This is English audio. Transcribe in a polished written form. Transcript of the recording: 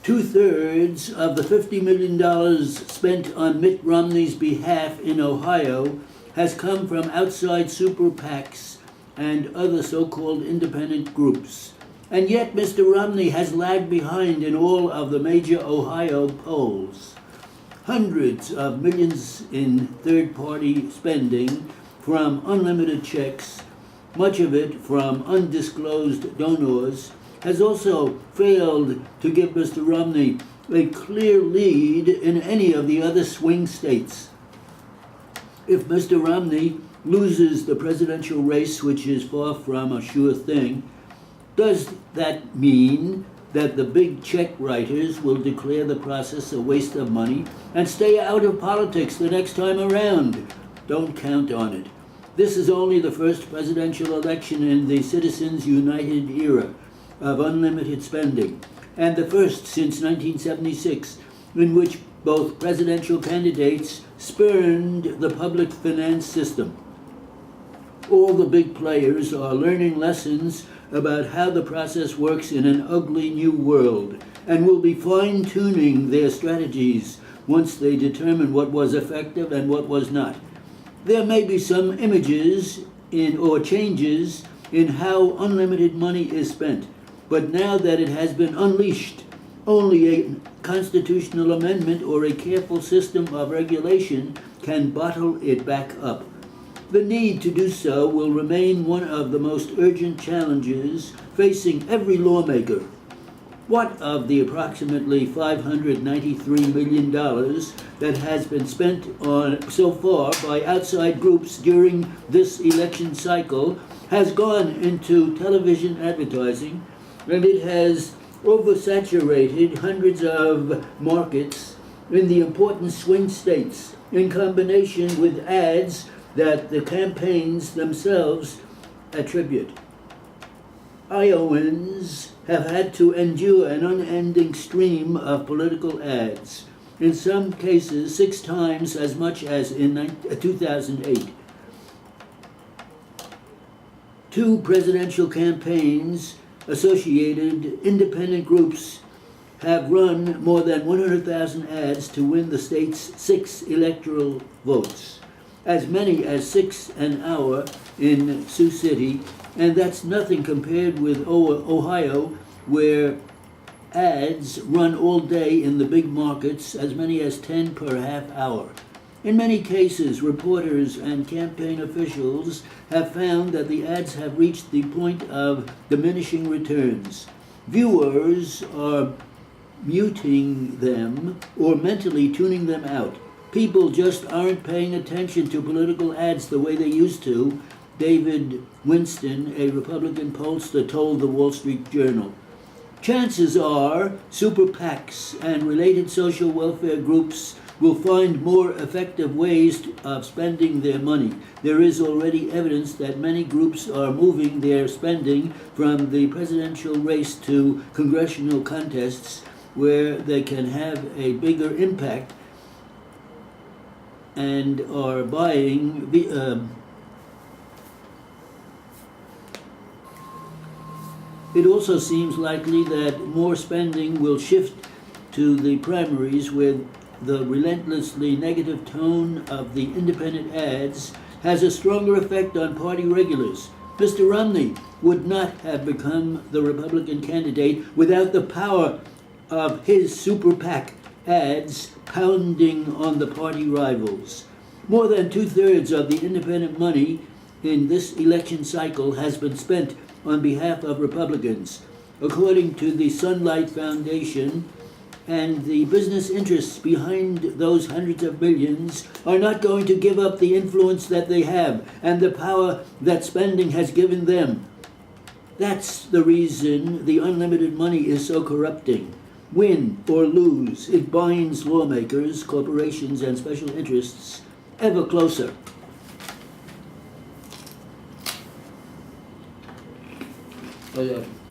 2/3 of the $50 million spent on Mitt Romney's behalf in Ohio has come from outside super PACs and other so-called independent groups. And yet Mr. Romney has lagged behind in all of the major Ohio polls. Hundreds of millions in third-party spending from unlimited checks, much of it from undisclosed donors, has also failed to give Mr. Romney a clear lead in any of the other swing states. If Mr. Romney loses the presidential race, which is far from a sure thing, does that mean that the big check writers will declare the process a waste of money and stay out of politics the next time around? Don't count on it. This is only the first presidential election in the Citizens United era of unlimited spending, and the first since 1976 in which both presidential candidates spurned the public finance system. All the big players are learning lessons about how the process works in an ugly new world, and will be fine-tuning their strategies once they determine what was effective and what was not. There may be some images or changes in how unlimited money is spent, but now that it has been unleashed, only a constitutional amendment or a careful system of regulation can bottle it back up. The need to do so will remain one of the most urgent challenges facing every lawmaker. What of the approximately $593 million that has been spent on so far by outside groups during this election cycle has gone into television advertising, and it has oversaturated hundreds of markets in the important swing states, in combination with ads that the campaigns themselves attribute. Iowans have had to endure an unending stream of political ads, in some cases 6 times as much as in 2008. 2 presidential campaigns associated independent groups have run more than 100,000 ads to win the state's 6 electoral votes, as many as 6 an hour in Sioux City, and that's nothing compared with Ohio, where ads run all day in the big markets, as many as 10 per half hour. In many cases, reporters and campaign officials have found that the ads have reached the point of diminishing returns. Viewers are muting them or mentally tuning them out. People just aren't paying attention to political ads the way they used to, David Winston, a Republican pollster, told the Wall Street Journal. Chances are super PACs and related social welfare groups will find more effective ways of spending their money. There is already evidence that many groups are moving their spending from the presidential race to congressional contests where they can have a bigger impact, and are buying It also seems likely that more spending will shift to the primaries, where the relentlessly negative tone of the independent ads has a stronger effect on party regulars. Mr. Romney would not have become the Republican candidate without the power of his super PAC ads pounding on the party rivals. More than 2/3 of the independent money in this election cycle has been spent on behalf of Republicans, according to the Sunlight Foundation, and the business interests behind those hundreds of millions are not going to give up the influence that they have and the power that spending has given them. That's the reason the unlimited money is so corrupting. Win or lose, it binds lawmakers, corporations, and special interests ever closer.